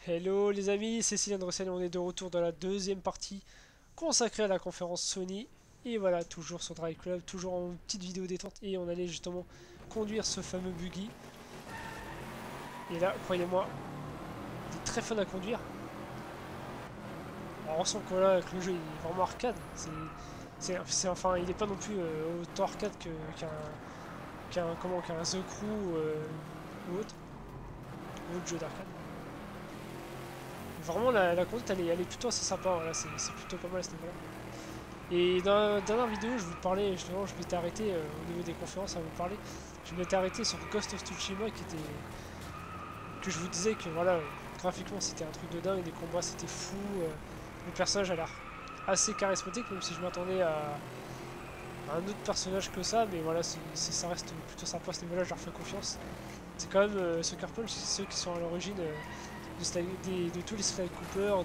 Hello les amis, c'est Céline Andresen et on est de retour dans la deuxième partie consacrée à la conférence Sony. Et voilà, toujours sur Drive Club, toujours en petite vidéo détente et on allait justement conduire ce fameux buggy. Et là, croyez-moi, il est très fun à conduire. Alors, on sent que, voilà, que le jeu est vraiment arcade. Enfin, il n'est pas non plus autant arcade qu'un The Crew ou autre jeu d'arcade. Vraiment, la conduite, elle est plutôt assez sympa. Voilà, c'est plutôt pas mal à ce niveau-là. Et dans la dernière vidéo, je vous parlais, justement, je m'étais arrêté au niveau des conférences à vous parler. Je m'étais arrêté sur Ghost of Tsushima que je vous disais que voilà, graphiquement c'était un truc de dingue, les combats c'était fou, le personnage a l'air assez charismatique, même si je m'attendais à un autre personnage que ça, mais voilà, ça reste plutôt sympa à ce niveau-là, je leur fais confiance. C'est quand même Sucker Punch, c'est ceux qui sont à l'origine de tous les Sly Cooper,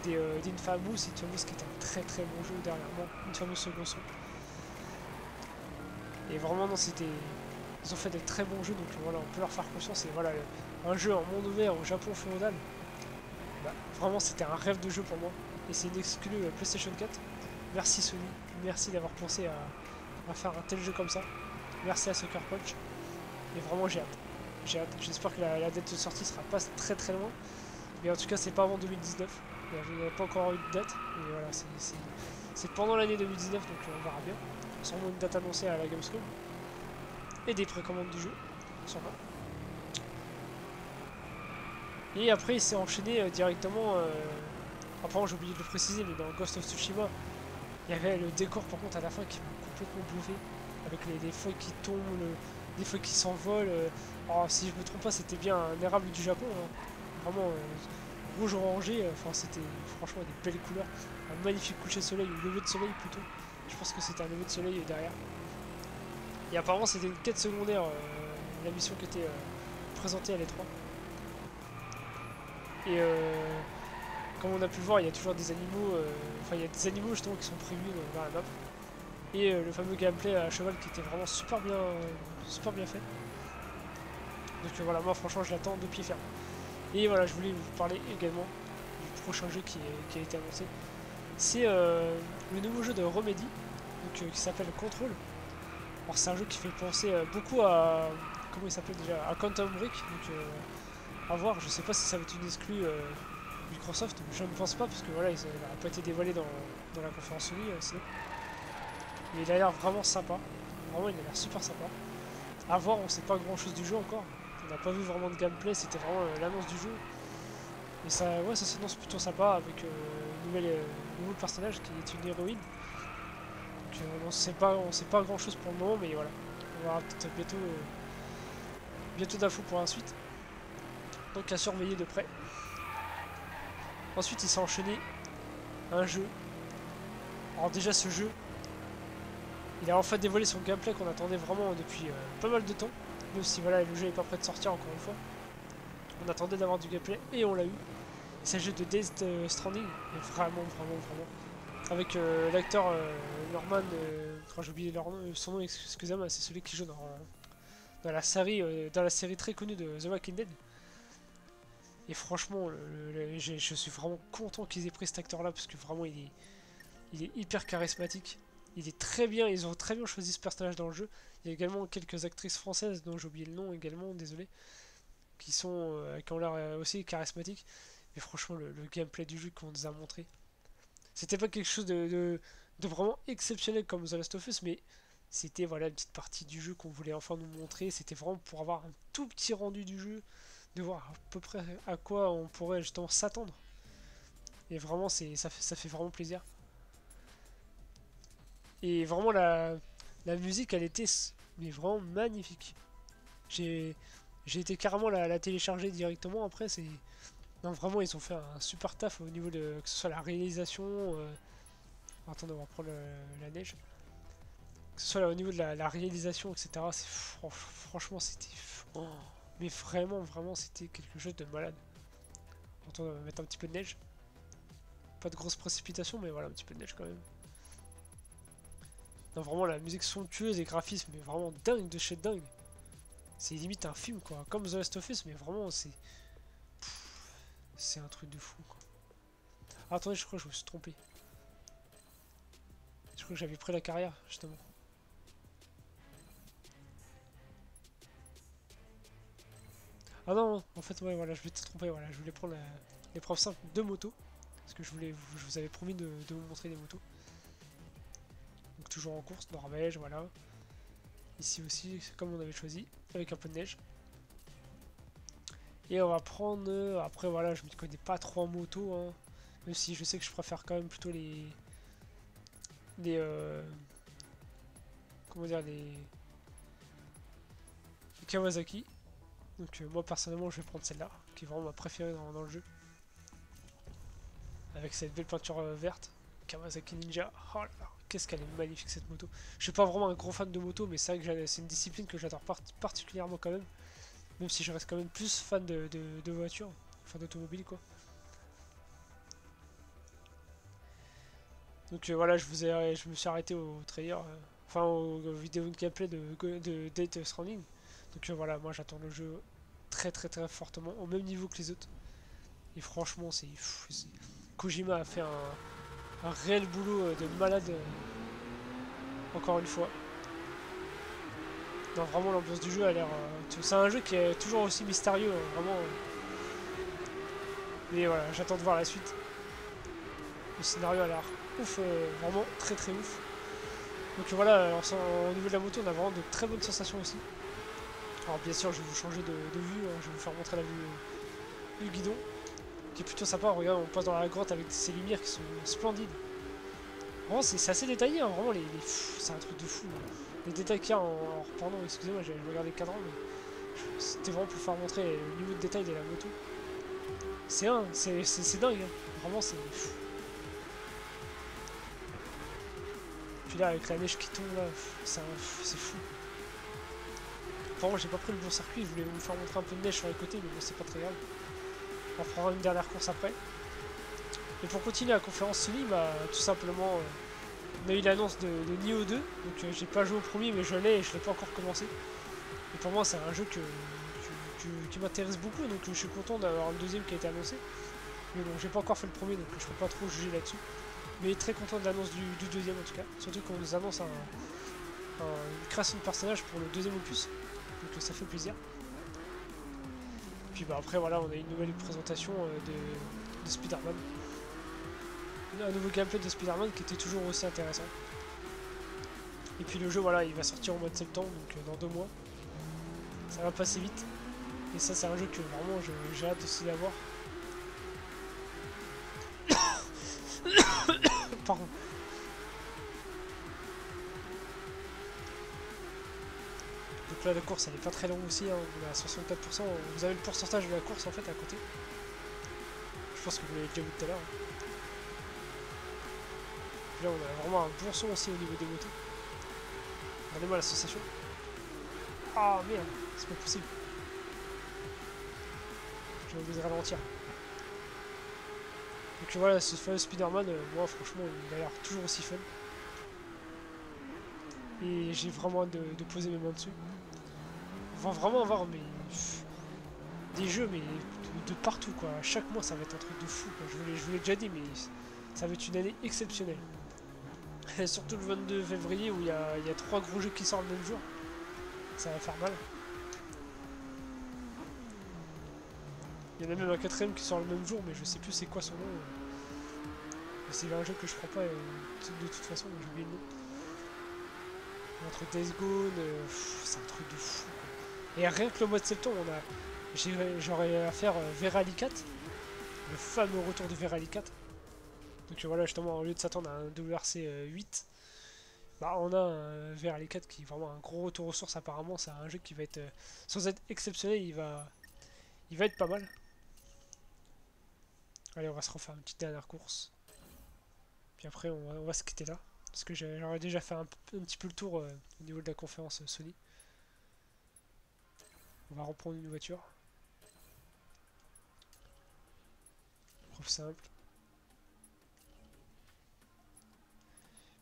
d'Infamous, Infamous qui est un très très bon jeu dernièrement, Infamous Second Son. Et vraiment, non, ils ont fait des très bons jeux, donc voilà, on peut leur faire confiance. Et voilà, un jeu en monde ouvert au Japon féodal, bah, vraiment c'était un rêve de jeu pour moi. Et c'est une exclue PlayStation 4. Merci Sony, merci d'avoir pensé à faire un tel jeu comme ça. Merci à Sucker Punch. Et vraiment, j'ai hâte. J'ai hâte. J'espère que la date de sortie sera pas très très loin. Mais en tout cas, c'est pas avant 2019. Il n'y a pas encore eu de date. Et voilà, c'est pendant l'année 2019, donc on verra bien. Sûrement une date annoncée à la Gamescom. Et des précommandes du jeu, sûrement. Et après, il s'est enchaîné directement. Après, j'ai oublié de le préciser, mais dans Ghost of Tsushima, il y avait le décor par contre à la fin qui m'a complètement bluffé. Avec les feuilles qui tombent, les feuilles qui s'envolent. Alors, si je me trompe pas, c'était bien un érable du Japon. Hein. Vraiment rouge orangé. Enfin, c'était franchement des belles couleurs. Un magnifique coucher de soleil, ou lever de soleil plutôt. Je pense que c'était un lever de soleil derrière. Et apparemment, c'était une quête secondaire, la mission qui était présentée à l'E3. Et comme on a pu le voir, il y a toujours des animaux. Enfin, il y a des animaux justement qui sont prévus dans la map. Et le fameux gameplay à cheval qui était vraiment super bien fait. Donc voilà, moi franchement, je l'attends de pied ferme. Et voilà, je voulais vous parler également du prochain jeu qui a été annoncé. C'est le nouveau jeu de Remedy, donc, qui s'appelle Control. Alors c'est un jeu qui fait penser beaucoup à... Comment il s'appelle déjà? À Quantum Break. Donc à voir, je sais pas si ça va être une exclue Microsoft. Je ne pense pas parce que voilà, il n'a pas été dévoilé dans la conférence Sony sinon. Mais il a l'air vraiment sympa. Vraiment il a l'air super sympa. À voir, on sait pas grand chose du jeu encore. On n'a pas vu vraiment de gameplay, c'était vraiment l'annonce du jeu. Et ça, ouais, ça s'annonce plutôt sympa avec nouveau personnage qui est une héroïne. Donc on sait pas grand chose pour le moment, mais voilà. On verra peut-être bientôt d'infos pour la suite. Donc à surveiller de près. Ensuite il s'est enchaîné un jeu. Alors déjà ce jeu, il a enfin dévoilé son gameplay qu'on attendait vraiment depuis pas mal de temps. Même si voilà, le jeu n'est pas prêt de sortir encore une fois. On attendait d'avoir du gameplay et on l'a eu. Il s'agit de Death Stranding. Et vraiment. Avec l'acteur Norman, j'ai oublié son nom, excusez-moi, c'est celui qui joue dans la série très connue de The Walking Dead. Et franchement, je suis vraiment content qu'ils aient pris cet acteur-là parce que vraiment, il est hyper charismatique. Il est très bien, ils ont très bien choisi ce personnage dans le jeu. Il y a également quelques actrices françaises dont j'ai oublié le nom également, désolé, qui ont l'air aussi charismatiques. Mais franchement, le gameplay du jeu qu'on nous a montré, c'était pas quelque chose de vraiment exceptionnel comme The Last of Us, mais c'était voilà une petite partie du jeu qu'on voulait enfin nous montrer. C'était vraiment pour avoir un tout petit rendu du jeu, de voir à peu près à quoi on pourrait justement s'attendre. Et vraiment, ça fait vraiment plaisir. Et vraiment, la musique, elle était mais vraiment magnifique. J'ai j'ai été carrément la télécharger directement. Après, c'est non, vraiment, ils ont fait un super taf au niveau de que ce soit la réalisation. Attendez, on va prendre la neige. Que ce soit là, au niveau de la réalisation, etc. Franchement, c'était. Oh, mais vraiment, c'était quelque chose de malade. Attends, on va mettre un petit peu de neige. Pas de grosses précipitations, mais voilà, un petit peu de neige quand même. Non, vraiment, la musique somptueuse et graphisme, mais vraiment dingue de chez dingue. C'est limite un film, quoi. Comme The Last of Us, mais vraiment, C'est un truc de fou, quoi. Ah, attendez, je crois que je me suis trompé. Je crois que j'avais pris la carrière, justement. Ah non, en fait, ouais, voilà, je m'étais trompé, voilà. Je voulais prendre l'épreuve simple de moto. Parce que je vous avais promis de vous montrer des motos. Donc toujours en course, Norvège, voilà. Ici aussi, c'est comme on avait choisi, avec un peu de neige. Et on va prendre... après, voilà, je ne m'y connais pas trop en moto, hein. Même si je sais que je préfère quand même plutôt les comment dire, les Kawasaki. Donc moi personnellement je vais prendre celle-là, qui est vraiment ma préférée dans le jeu. Avec cette belle peinture verte. Kawasaki Ninja. Oh là là, qu'est-ce qu'elle est magnifique cette moto. Je suis pas vraiment un gros fan de moto, mais c'est vrai que c'est une discipline que j'adore particulièrement quand même. Même si je reste quand même plus fan de voitures, enfin d'automobile quoi. Donc voilà, je me suis arrêté au trailer, enfin aux vidéos de gameplay de Death Stranding. Donc voilà, moi j'attends le jeu très très très fortement, au même niveau que les autres. Et franchement, Kojima a fait un réel boulot de malade, encore une fois. Non, vraiment l'ambiance du jeu a l'air... c'est un jeu qui est toujours aussi mystérieux, vraiment. Mais voilà, j'attends de voir la suite. Le scénario a l'air ouf, vraiment très très ouf. Donc voilà, au niveau de la moto, on a vraiment de très bonnes sensations aussi. Alors bien sûr, je vais vous changer de vue, hein, je vais vous faire montrer la vue du guidon, qui est plutôt sympa. Regarde, on passe dans la grotte avec ces lumières qui sont splendides. Vraiment, c'est assez détaillé, hein, vraiment, c'est un truc de fou. Hein. Les détails qu'il y a pardon, excusez-moi, j'ai regardé le cadran, mais c'était vraiment pour faire montrer le niveau de détail de la moto. C'est dingue, hein. Vraiment, c'est fou. Puis là, avec la neige qui tombe, là, c'est fou. Apparemment, j'ai pas pris le bon circuit, je voulais vous faire montrer un peu de neige sur les côtés, mais bon, c'est pas très grave. On fera une dernière course après. Et pour continuer la conférence Sony, bah, tout simplement, on a eu l'annonce de Nioh 2. Donc j'ai pas joué au premier, mais je l'ai et je l'ai pas encore commencé. Et pour moi, c'est un jeu qui m'intéresse beaucoup, donc je suis content d'avoir le deuxième qui a été annoncé. Mais bon, j'ai pas encore fait le premier, donc je peux pas trop juger là-dessus. Mais très content de l'annonce du deuxième en tout cas. Surtout qu'on nous annonce une création de personnage pour le deuxième opus. Donc ça fait plaisir. Puis bah après voilà, on a une nouvelle présentation de Spider-Man. Un nouveau gameplay de Spider-Man qui était toujours aussi intéressant. Et puis le jeu voilà, il va sortir au mois de septembre, donc dans 2 mois. Ça va passer vite. Et ça c'est un jeu que vraiment j'ai hâte aussi d'avoir. Pardon. Donc là la course elle est pas très longue aussi, hein. On est à 64%. Vous avez le pourcentage de la course en fait à côté. Je pense que vous l'avez déjà vu tout à l'heure. Là on a vraiment un bon son aussi au niveau des motos. Regardez-moi la sensation. Ah merde, c'est pas possible. J'ai oublié de ralentir. Donc voilà, ce fameux Spider-Man, moi franchement il a l'air toujours aussi fun. Et j'ai vraiment hâte de poser mes mains dessus. On va vraiment avoir des jeux mais de partout quoi. Chaque mois ça va être un truc de fou quoi. Je vous l'ai déjà dit mais ça va être une année exceptionnelle. Surtout le 22 février où il y a 3 gros jeux qui sortent le même jour. Ça va faire mal. Il y en a même un quatrième qui sort le même jour, mais je sais plus c'est quoi son nom. C'est un jeu que je prends pas de toute façon, j'ai oublié le nom. Entre Days Gone, c'est un truc de fou. Quoi. Et rien que le mois de septembre, j'aurais à faire Verali 4, le fameux retour de Verali 4. Donc voilà, justement, au lieu de s'attendre à un WRC 8, bah on a un Verali 4 qui est vraiment un gros retour aux sources apparemment. C'est un jeu qui va être, sans être exceptionnel, il va être pas mal. Allez, on va se refaire une petite dernière course. Puis après, on va se quitter là. Parce que j'aurais déjà fait un petit peu le tour au niveau de la conférence Sony. On va reprendre une voiture. Preuve simple.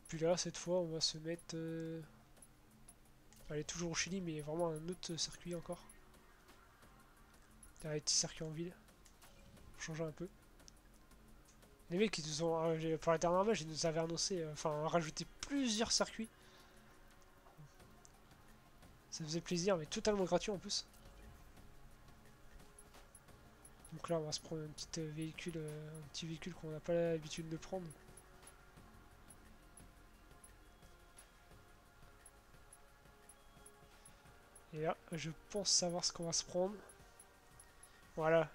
Puis là, cette fois, on va se mettre... Allez, toujours au Chili, mais vraiment un autre circuit encore. Un petit circuit en ville. changer un peu. Les mecs, ils nous ont, pour la dernière match, ils nous avaient annoncé, enfin, rajouté plusieurs circuits. Ça faisait plaisir, mais totalement gratuit en plus. Donc là, on va se prendre un petit véhicule qu'on n'a pas l'habitude de prendre. Et là, je pense savoir ce qu'on va se prendre. Voilà,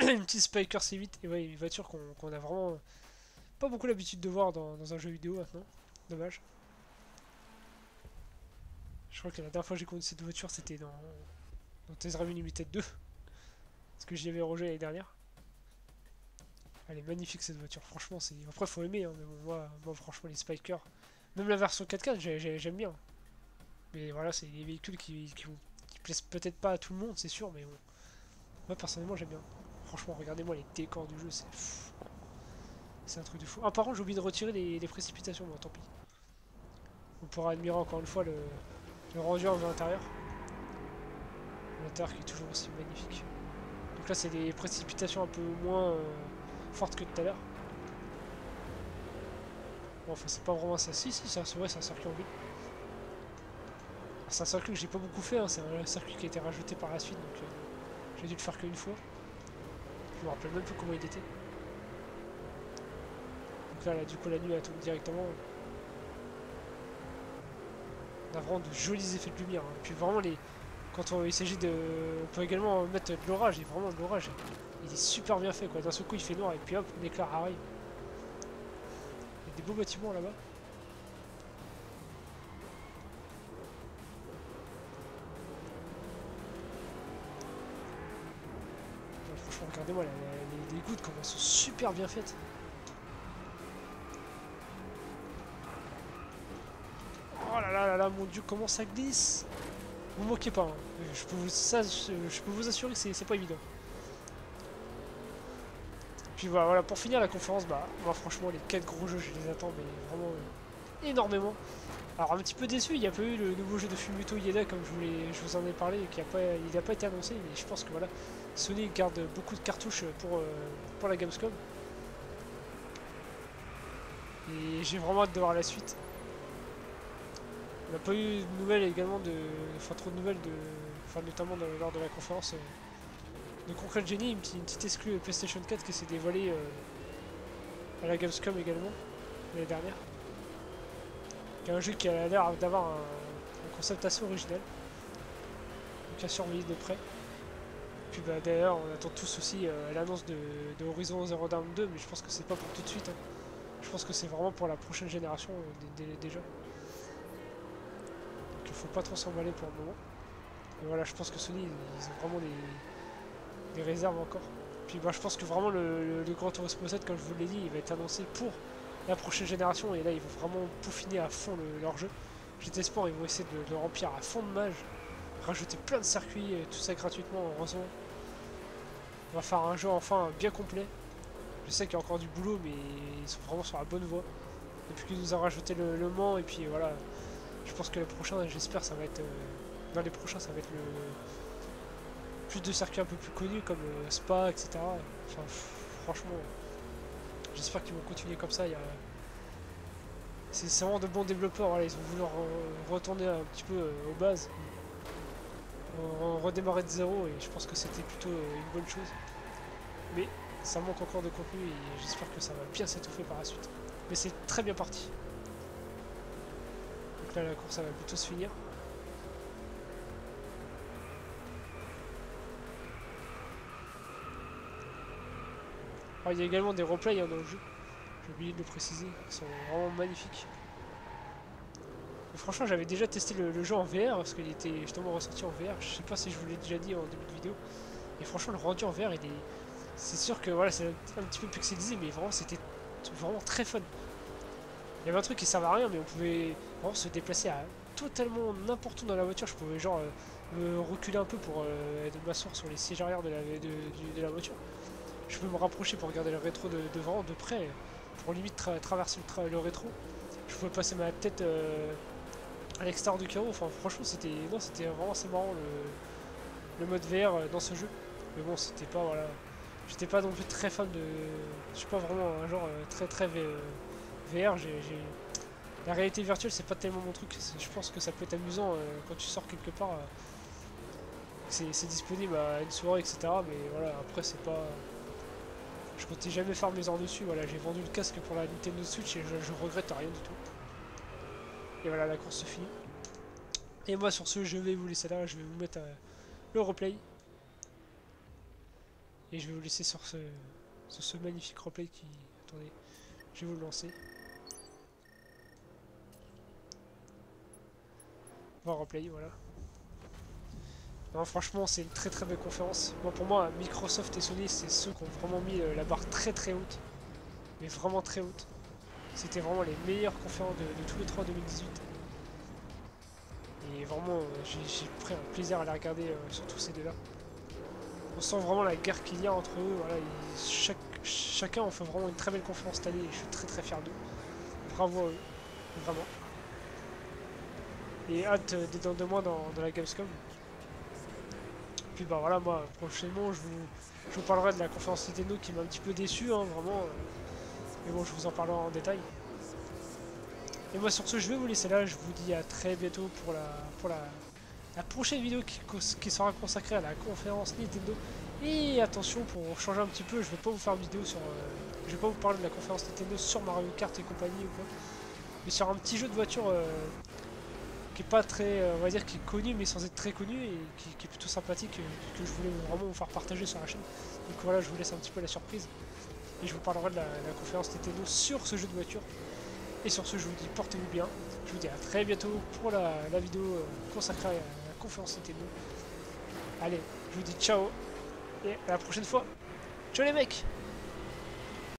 une petite Spiker C8. Et ouais, une voiture qu'on a vraiment pas beaucoup l'habitude de voir dans un jeu vidéo maintenant. Dommage. Je crois que la dernière fois que j'ai connu cette voiture, c'était dans Tezra Limited 2. Parce que j'y avais rejoué l'année dernière. Elle est magnifique cette voiture, franchement. Après, faut aimer, hein, mais bon, moi, franchement, les Spikers. Même la version 4x4, j'aime bien. Mais voilà, c'est des véhicules qui plaisent peut-être pas à tout le monde, c'est sûr, mais bon. Moi, personnellement, j'aime bien. Franchement, regardez-moi les décors du jeu, c'est un truc de fou. Ah, par contre, j'ai oublié de retirer les précipitations, bon, tant pis. On pourra admirer encore une fois le rendu en l'intérieur. L'intérieur qui est toujours aussi magnifique. Donc là, c'est des précipitations un peu moins fortes que tout à l'heure. Bon, enfin, c'est pas vraiment ça. Si, c'est vrai, c'est un circuit en ville. C'est un circuit que j'ai pas beaucoup fait, hein. C'est un circuit qui a été rajouté par la suite, donc j'ai dû le faire qu'une fois. Je me rappelle même plus comment il était. Donc là, du coup, la nuit, elle tombe directement. On a vraiment de jolis effets de lumière, hein. Et puis vraiment, quand il s'agit de... On peut également mettre de l'orage, et vraiment de l'orage, il est super bien fait, quoi. D'un seul coup, il fait noir, et puis hop, l'éclair arrive. Il y a des beaux bâtiments là-bas. Franchement, regardez-moi, les gouttes, comment elles sont super bien faites. Oh là là là là, mon dieu, comment ça glisse! Vous moquez pas, hein. Je peux vous assurer que c'est pas évident. Puis voilà, pour finir la conférence, bah, moi franchement, les 4 gros jeux, je les attends, mais vraiment énormément. Alors, un petit peu déçu, il n'y a pas eu le nouveau jeu de Fumito Ueda, comme je vous en ai parlé, il n'a pas été annoncé, mais je pense que voilà, Sony garde beaucoup de cartouches pour la Gamescom. Et j'ai vraiment hâte de voir la suite. On n'a pas eu de nouvelles également enfin trop de nouvelles enfin notamment lors de la conférence de Concrete Genie, une petite exclue PlayStation 4 qui s'est dévoilée à la Gamescom également l'année dernière. Il y a un jeu qui a l'air d'avoir un concept assez original, donc à surveiller de près. Puis bah, d'ailleurs on attend tous aussi l'annonce de Horizon Zero Dawn 2, mais je pense que c'est pas pour tout de suite, hein. Je pense que c'est vraiment pour la prochaine génération déjà. Il faut pas trop s'emballer pour le moment. Et voilà, je pense que Sony, ils ont vraiment des réserves encore. Puis bah, je pense que vraiment le Gran Turismo 7, comme je vous l'ai dit, il va être annoncé pour la prochaine génération. Et là, ils vont vraiment peaufiner à fond leur jeu. GT Sport, ils vont essayer de le remplir à fond de mage. Rajouter plein de circuits, et tout ça gratuitement, heureusement. On va faire un jeu enfin bien complet. Je sais qu'il y a encore du boulot, mais ils sont vraiment sur la bonne voie. Depuis qu'ils nous ont rajouté le Mans, et puis voilà. Je pense que le prochain, j'espère, ça va être... dans les prochains, ça va être plus de circuits un peu plus connus, comme Spa, etc. Enfin, franchement, j'espère qu'ils vont continuer comme ça. C'est vraiment de bons développeurs, voilà, ils ont voulu retourner un petit peu aux bases. Redémarrer de zéro, et je pense que c'était plutôt une bonne chose. Mais ça manque encore de contenu, et j'espère que ça va bien s'étoffer par la suite. Mais c'est très bien parti. Donc là, la course, ça va plutôt se finir. Alors, il y a également des replays dans le jeu, j'ai oublié de le préciser, qui sont vraiment magnifiques. Et franchement, j'avais déjà testé le jeu en VR, parce qu'il était justement ressorti en VR, je sais pas si je vous l'ai déjà dit en début de vidéo. Et franchement, le rendu en VR, c'est sûr que voilà, c'est un petit peu pixelisé, mais vraiment, c'était vraiment très fun. Il y avait un truc qui servait à rien, mais on pouvait vraiment se déplacer à totalement n'importe où dans la voiture. Je pouvais genre me reculer un peu pour m'asseoir sur les sièges arrière de la voiture. Je peux me rapprocher pour regarder le rétro devant, de près, pour limite traverser le rétro. Je pouvais passer ma tête à l'extérieur du carreau. Enfin, franchement, c'était vraiment assez marrant le mode VR dans ce jeu. Mais bon, c'était pas, voilà, J'étais pas non plus très fan de... Je suis pas vraiment un genre très VR. La réalité virtuelle, c'est pas tellement mon truc. Je pense que ça peut être amusant quand tu sors quelque part. C'est disponible à une soirée, etc. Mais voilà, après, c'est pas... Je comptais jamais faire mes heures dessus. Voilà, j'ai vendu le casque pour la Nintendo Switch et je regrette rien du tout. Et voilà, la course se finit. Et moi, sur ce, je vais vous laisser là. Je vais vous mettre le replay. Et je vais vous laisser sur ce magnifique replay qui... Attendez, je vais vous le lancer. Voir replay, voilà. Non, franchement, c'est une très belle conférence. Moi, pour moi, Microsoft et Sony, c'est ceux qui ont vraiment mis la barre très haute. Mais vraiment très haute. C'était vraiment les meilleures conférences de tous les 3 2018. Et vraiment, j'ai pris un plaisir à les regarder, surtout ces deux-là. On sent vraiment la guerre qu'il y a entre eux. Voilà, chacun en fait vraiment une très belle conférence cette année et je suis très fier d'eux. Bravo à eux, vraiment. Et hâte d'être dans 2 mois dans la Gamescom. Puis bah voilà, moi prochainement je vous parlerai de la conférence Nintendo qui m'a un petit peu déçu, hein, vraiment. Mais bon, je vous en parlerai en détail. Et moi sur ce, je vais vous laisser là. Je vous dis à très bientôt pour la prochaine vidéo qui sera consacrée à la conférence Nintendo. Et attention, pour changer un petit peu, je vais pas vous faire une vidéo sur... je vais pas vous parler de la conférence Nintendo sur Mario Kart et compagnie ou quoi. Mais sur un petit jeu de voiture qui est pas très... on va dire qui est connu mais sans être très connu et qui est plutôt sympathique que je voulais vraiment vous faire partager sur la chaîne. Donc voilà, je vous laisse un petit peu la surprise. Et je vous parlerai de la conférence Nintendo sur ce jeu de voiture. Et sur ce, je vous dis portez-vous bien. Je vous dis à très bientôt pour la vidéo consacrée à la conférence Nintendo. Allez, je vous dis ciao et à la prochaine fois. Ciao les mecs!